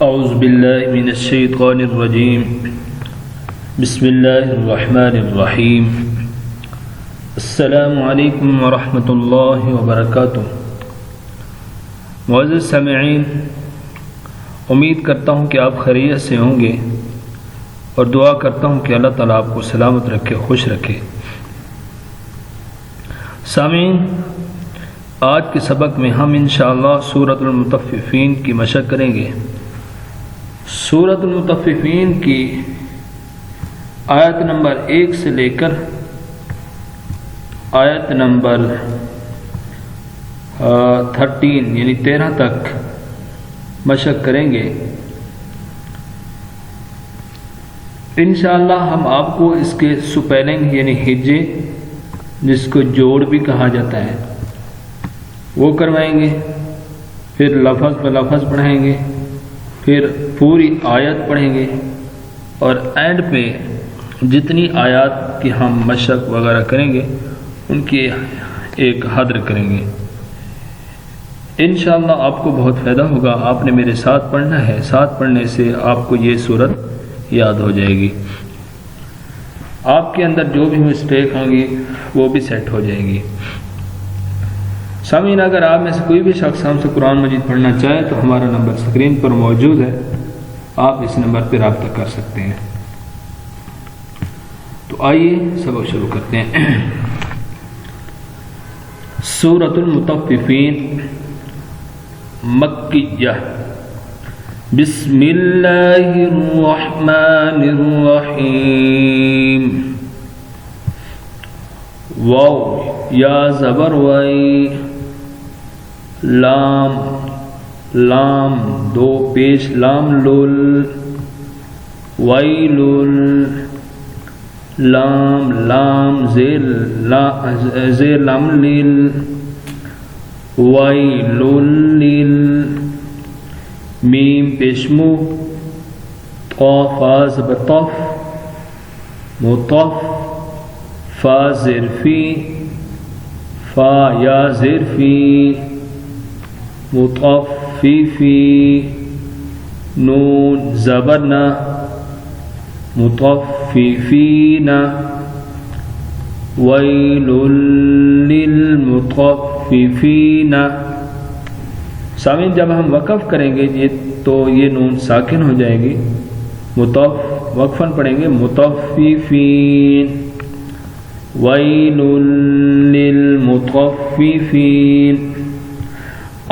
اعوذ باللہ من الشیطان الرجیم بسم اللہ الرحمن الرحیم السلام علیکم ورحمۃ اللہ وبرکاتہ۔ معزز سامعین، امید کرتا ہوں کہ آپ خیریت سے ہوں گے اور دعا کرتا ہوں کہ اللہ تعالیٰ آپ کو سلامت رکھے، خوش رکھے۔ سامعین، آج کے سبق میں ہم انشاءاللہ سورۃ المطففین کی مشق کریں گے۔ سورۃ المطففین کی آیت نمبر 1 سے لے کر آیت نمبر 13 یعنی 13 تک مشق کریں گے۔ انشاءاللہ ہم آپ کو اس کے سپیلنگ یعنی ہجے، جس کو جوڑ بھی کہا جاتا ہے، وہ کروائیں گے، پھر لفظ پر لفظ پڑھیں گے، پھر پوری آیت پڑھیں گے، اور اینڈ پہ جتنی آیات کی ہم مشق وغیرہ کریں گے ان کی ایک حدر کریں گے۔ انشاءاللہ آپ کو بہت فائدہ ہوگا۔ آپ نے میرے ساتھ پڑھنا ہے، ساتھ پڑھنے سے آپ کو یہ سورت یاد ہو جائے گی۔ آپ کے اندر جو بھی مسٹیک ہوں گی وہ بھی سیٹ ہو جائے گی۔ سامعین، اگر آپ میں سے کوئی بھی شخص ہم سے قرآن مجید پڑھنا چاہے تو ہمارا نمبر اسکرین پر موجود ہے، آپ اس نمبر پہ رابطہ کر سکتے ہیں۔ تو آئیے سبق شروع کرتے ہیں۔ سورۃ المطففین مکیہ۔ بسم اللہ الرحمن الرحیم۔ واو یا زبر وائی، لام لام دو پیش لام لول، ویل لام لام زیر لام لیل، ویل لیل، میم پیشمو، طا زبر طف، مطف، فا زیر فی، فا یا زیر فی، مطففی، نون زبرنا، مطففین، ویل للمطففین۔ سامعین، جب ہم وقف کریں گے تو یہ نون ساکن ہو جائے گی، وقفاً پڑھیں گے مطففین، ویل للمطففین۔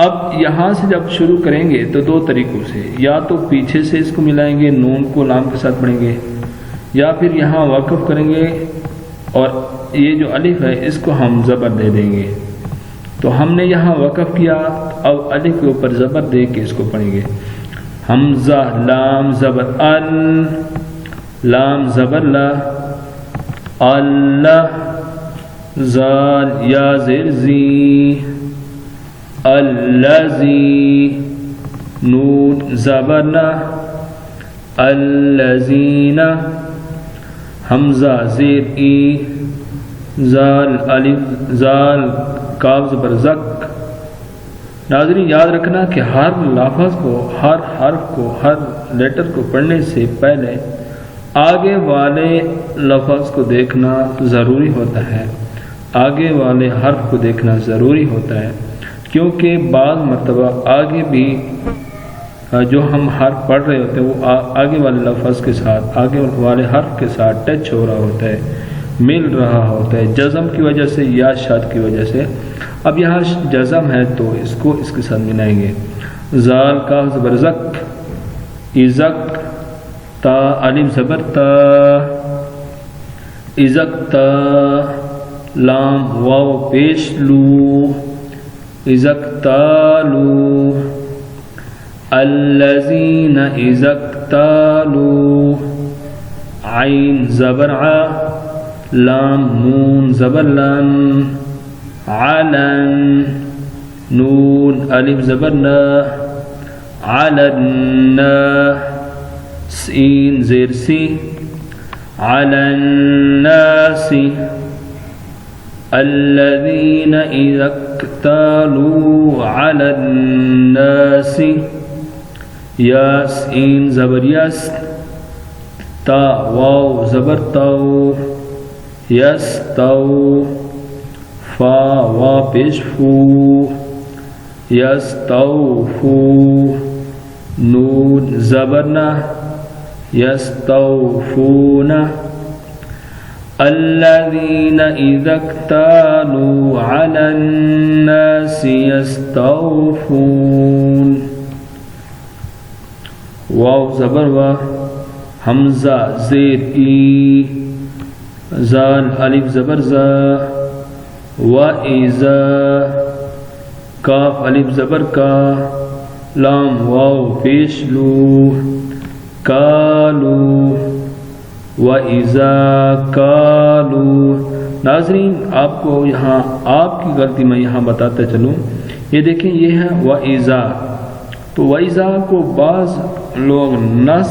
اب یہاں سے جب شروع کریں گے تو دو طریقوں سے، یا تو پیچھے سے اس کو ملائیں گے، نون کو لام کے ساتھ پڑھیں گے، یا پھر یہاں وقف کریں گے اور یہ جو الف ہے اس کو ہم زبر دے دیں گے۔ تو ہم نے یہاں وقف کیا، اب الف کے اوپر زبر دے کے اس کو پڑھیں گے۔ حمزہ لام زبر ال، لام زبر لا، اللہ، زال یا زیر زی، الذی، نون زبرنا، الذین، حمزہ زیر ای، زال الف، زال کاف زبر زک۔ ناظرین، یاد رکھنا کہ ہر لفظ کو، ہر حرف کو، ہر لیٹر کو پڑھنے سے پہلے آگے والے لفظ کو دیکھنا ضروری ہوتا ہے، آگے والے حرف کو دیکھنا ضروری ہوتا ہے، کیونکہ بعض مرتبہ آگے بھی جو ہم حرف پڑھ رہے ہوتے ہیں وہ آگے والے لفظ کے ساتھ، آگے والے حرف کے ساتھ ٹچ ہو رہا ہوتا ہے، مل رہا ہوتا ہے، جزم کی وجہ سے یا شاد کی وجہ سے۔ اب یہاں جزم ہے تو اس کو اس کے ساتھ ملائیں گے۔ زال کا زبر زک، ازک، تا الف زبر تا، ازک تا، لام واو پیش لو، ازکتالو، الذین ازکتالو، عین زبر ع، لام نون زبر لن، علن، نون الف زبر نا، علن، سین زیر سی، علن ناسی، الذين إذا اكتالوا على الناس یاسین زبر یس، تا واو زبر تو، یستو، فا وا پیش فو، یستوفو، نون زبر نہ، یستوفون، الذین اذا اکتالوا علی الناس یستوفون، واو زبر وا، حمزہ زیر ای، زال الف زبر زا، و ایزا، کاف الف زبر کا، لام واو پیش لو، کالو، و ایزا کالو۔ ناظرین آپ کو یہاں آپ کی غلطی میں یہاں بتاتا چلوں، یہ دیکھیں یہ ہے و ایزا، تو و ایزا کو بعض لوگ نہ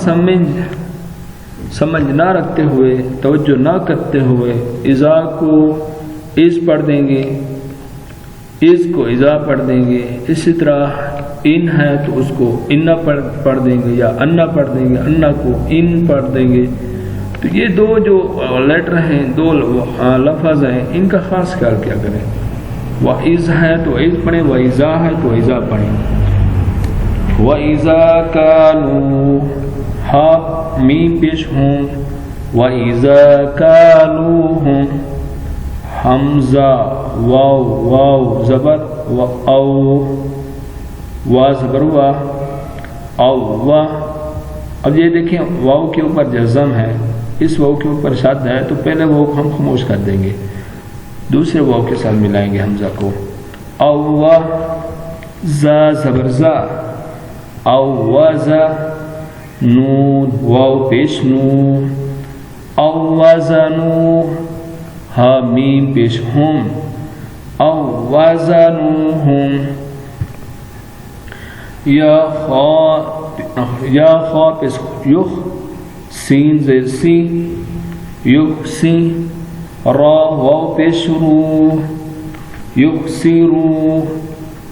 سمجھ نہ رکھتے ہوئے، توجہ نہ کرتے ہوئے ایزا کو از پڑھ دیں گے، از کو ایزا پڑھ دیں گے، اسی طرح ان ہے تو اس کو انا پڑھ دیں گے، یا انا پڑھ دیں گے، انا کو ان پڑھ دیں گے۔ تو یہ دو جو لیٹر ہیں، دو لفظ ہیں، ان کا خاص خیال کیا کریں۔ وَإِذْ ہے تو عز پڑھیں، وَإِذَا ہے تو عزا پڑھیں۔ وَإِذَا كَانُوا، ہا میم پیش ہوں، وَإِذَا كَالُوهُمْ، حمزہ واو واو زبر و او، وا زبر وا، او وا۔ اب یہ دیکھیں واو کے اوپر جزم ہے، اس واو کے اوپر شد ہے، تو پہلے واو کو ہم خاموش کر دیں گے، دوسرے واو کے ساتھ ملائیں گے حمزہ کو۔ او وا، زا زبر زا، او وزا، نون واو پیش نو، او وزنو، ہا میم پیش ہم، او وزنوہم۔ یا خا پیش یخ، سین زیر سی، یخسی، را واو پیش رو، یخسرو،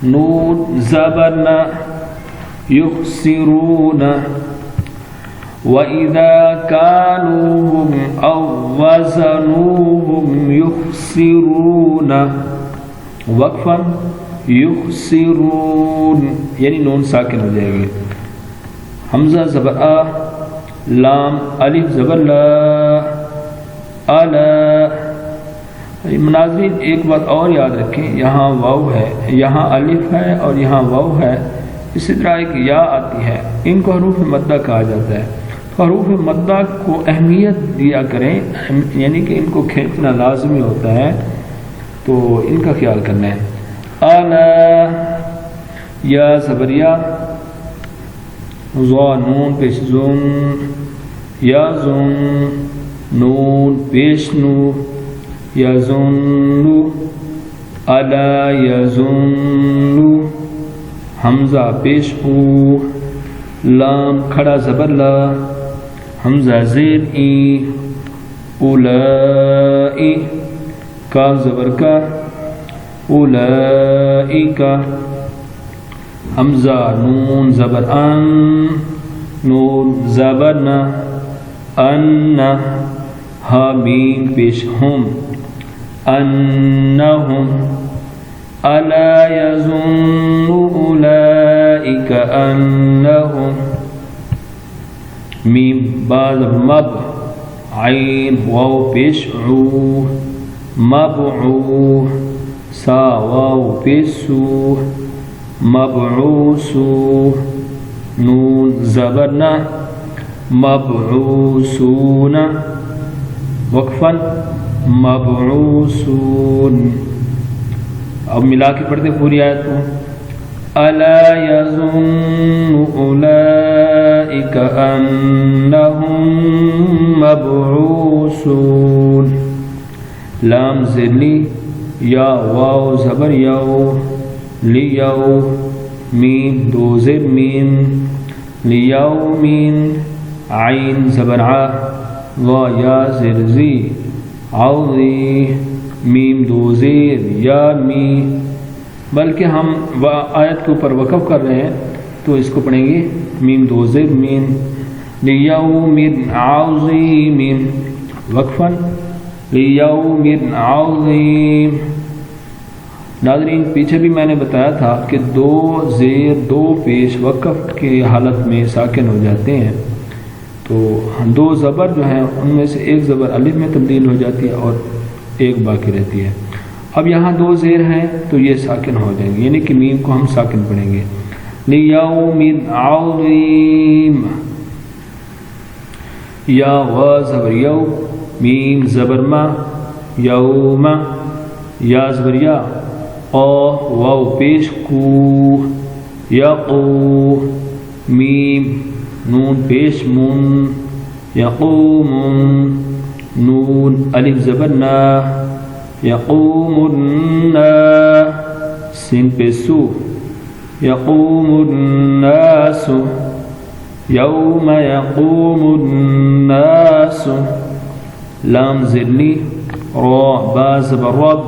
نون زبرنا، یخسرون۔ وَإِذَا كَالُوهُمْ أَوْ وَزَنُوهُمْ يُخْسِرُونَ، وقفاً یخسرون، یعنی نون ساکن ہو جائے گی۔ حمزہ زبر آ، لام الف زبر لا، الا۔ ناظرین ایک بات اور یاد رکھیں، یہاں واو ہے، یہاں الف ہے اور یہاں واو ہے، اسی طرح ایک یا آتی ہے، ان کو حروف مدہ کہا جاتا ہے۔ حروف مدہ کو اہمیت دیا کریں، یعنی کہ ان کو کھینچنا لازمی ہوتا ہے، تو ان کا خیال کرنا ہے۔ الا، یا زبر یا، ضا نون پیش زن، یا زن، نون پیش نو، یا زنو، الا یزنو، حمزہ پیش او، لام کھڑا زبر لا، حمزہ زیر ای، اولائی، کاف زبر کا، اولائکا، حمزہ نون زبر ان، نون زبر نا، ان، ہا میم پیش ہم، انہم، الا یظن اولئک انہم، میم بعد مب، عین واو پیش عو، مبعو، سا واو پیش سو، مبعوثو، نون زبر نا، مبعوثون، وقفاً مبعوثون۔ اب ملا کے پڑھتے پوری آیت کو۔ الا یظن اولئک انہم مبعوثون، لام زیر لی، یا واو زبر یو، لیو، میم دو زیر میم، لیومین، عین زبر ع، وا یا زیر زی، عوضی، میم دو زیر یا می، بلکہ ہم آیت کے اوپر وقف کر رہے ہیں تو اس کو پڑھیں گے میم دو زیر مین لیوم عظیم وقفاً لیوم عظیم. ناظرین پیچھے بھی میں نے بتایا تھا کہ دو زیر دو پیش وقف کی حالت میں ساکن ہو جاتے ہیں، تو دو زبر جو ہیں ان میں سے ایک زبر الف میں تبدیل ہو جاتی ہے اور ایک باقی رہتی ہے. اب یہاں دو زیر ہیں تو یہ ساکن ہو جائیں گے، یعنی کہ میم کو ہم ساکن پڑھیں گے. لیوم عظیم، یا وا زبر یو، میم زبر ما، یوم، یا زبر یا، واو پیش کو، یقو، میم نون پیش من، یقوم، نون الف زبر نا، یقوم الناس، سین پیش سو، یقوم الناس، یوم یقوم الناس، لام زلی، را با زبر رب،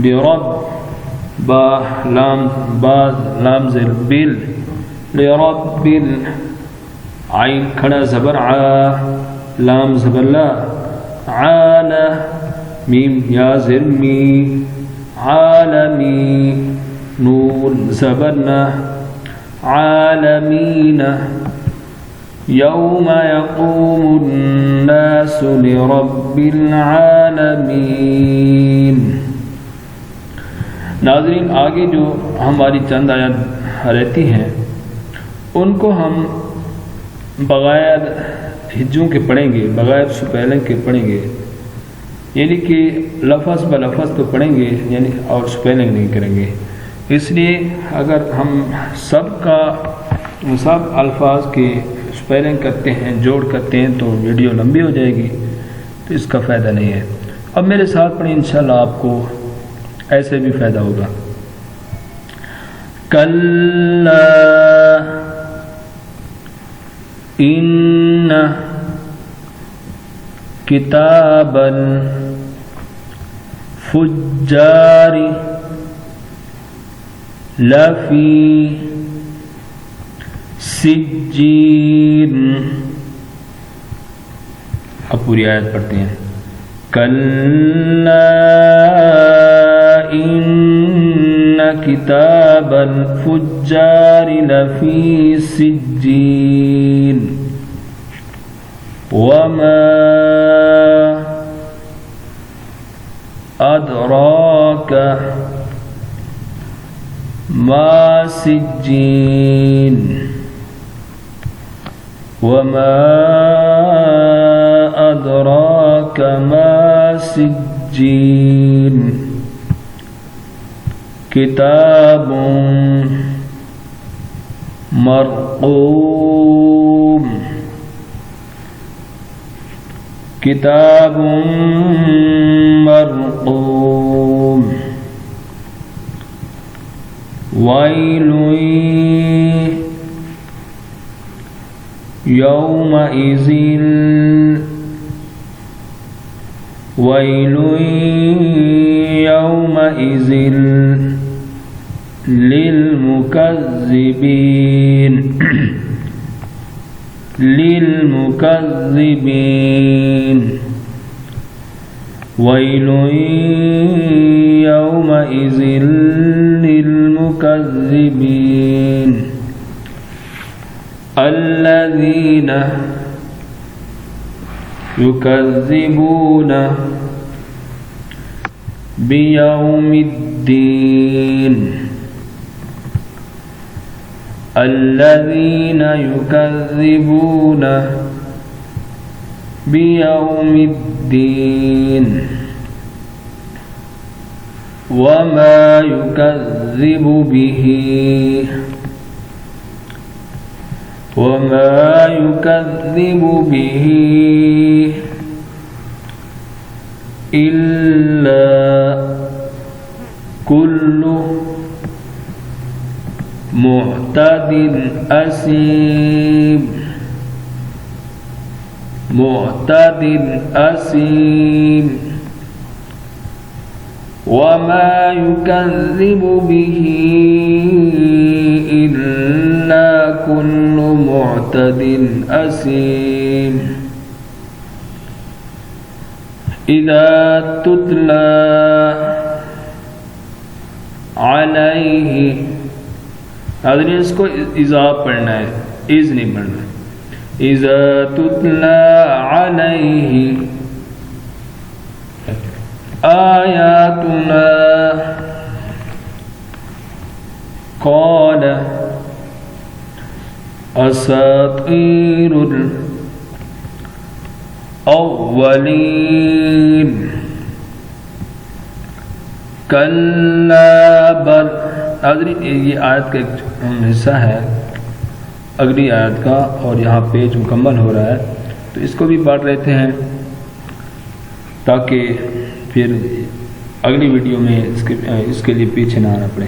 لرب، با لام زل بل، لرب، عین کھڑا زبر ع، لام زبر لا، عال، میم یا زر می، عالمی، نون زبر نا، عالمین، یوم یقوم الناس لرب العالمین. ناظرین آگے جو ہماری چند آیات رہتی ہیں ان کو ہم بغیر ہجوں کے پڑھیں گے، بغیر سپیلنگ کے پڑھیں گے، یعنی کہ لفظ بلفظ تو پڑھیں گے یعنی اور سپیلنگ نہیں کریں گے. اس لیے اگر ہم سب الفاظ کے سپیلنگ کرتے ہیں، جوڑ کرتے ہیں تو ویڈیو لمبی ہو جائے گی، تو اس کا فائدہ نہیں ہے. اب میرے ساتھ پڑھیں، انشاءاللہ آپ کو ایسے بھی فائدہ ہوگا. کلا ان کتاب الفجار لفی سجین. اب پوری آیت پڑھتے ہیں. کلا ان کتاب الفجار لفی سجین وما ادراک ما سجین وما ادراک ما سجین کتاب مرقوم کتاب مرقوم ویل یومئذ ویل یومئذ للمکذبین للمکذبین ویل یومئذ للمکذبین الذین یکذبون بیوم الدین الذین یکذبون بیوم الدین وما یکذب به إلا كل معتد أثيم وما يكذب به إلا كل معتد أثيم إذا تتلى عليه حاضرین اس کو اذا پڑھنا ہے، از نہیں پڑھنا. اذا تتلى عليه آیاتنا قال اساطیر الاولین کلا بل. حاضرین یہ آیت کا ایک حصہ ہے اگلی آیت کا، اور یہاں پیج مکمل ہو رہا ہے تو اس کو بھی پڑھ لیتے ہیں تاکہ پھر اگلی ویڈیو میں اس کے لیے پیچھے نہ آنا پڑے.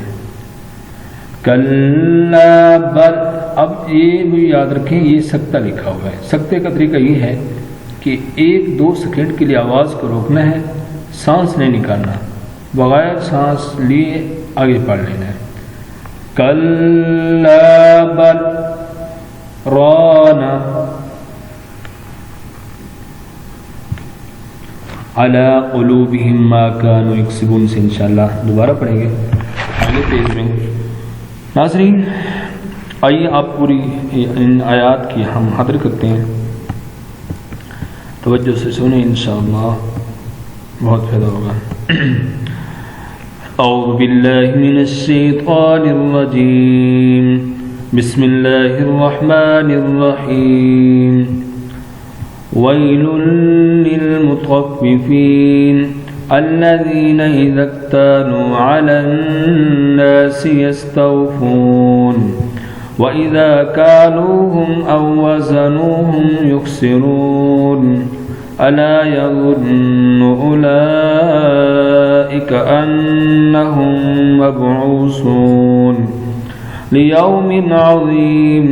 کلا بل. اب یہ بھی یاد رکھیں یہ سکتہ لکھا ہوا ہے. سکتے کا طریقہ یہ ہے کہ 1-2 سیکنڈ کے لیے آواز کو روکنا ہے، سانس نہیں نکالنا، بغیر سانس لیے آگے پڑھ لینا ہے. کلا بل رانا علی قلوبہم ما کانوا یکسبون سے انشاءاللہ دوبارہ پڑھیں گے اگلے پیج میں. ناظرین آئیے آپ پوری ان آیات کی ہم حاضر کرتے ہیں، توجہ سے سنیں انشاءاللہ بہت فائدہ ہوگا. اعوذ باللہ من الشیطان الرجیم بسم اللہ الرحمن الرحیم. ويل للمطففين الذين إذا اكتالوا على الناس يستوفون وإذا كالوهم أو وزنوهم يخسرون ألا يظن أولئك أنهم مبعوثون ليوم عظيم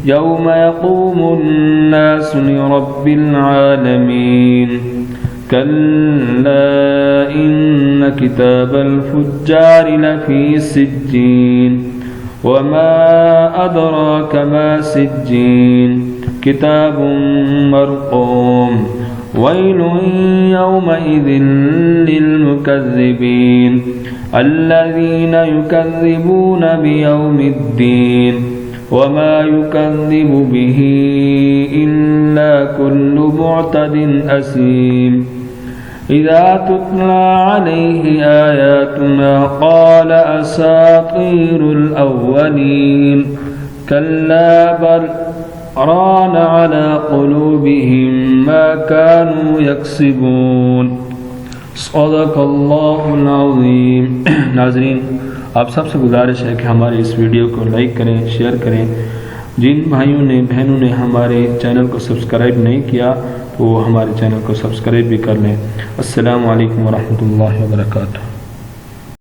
يوم يقوم الناس لرب العالمين. كلا إن كتاب الفجار لفي سجين وما أدراك ما سجين كتاب مرقوم. ويل يومئذ للمكذبين الذين يكذبون بيوم الدين وما يكذب به إلا كل معتد أثيم. إذا تتلى عليه آياتنا قال أساطير الأولين كلا بل ران على قلوبهم ما كانوا يكسبون. صدق اللہ العظیم. ناظرین آپ سب سے گزارش ہے کہ ہمارے اس ویڈیو کو لائک کریں، شیئر کریں. جن بھائیوں نے بہنوں نے ہمارے چینل کو سبسکرائب نہیں کیا تو وہ ہمارے چینل کو سبسکرائب بھی کر لیں. السلام علیکم ورحمۃ اللہ وبرکاتہ.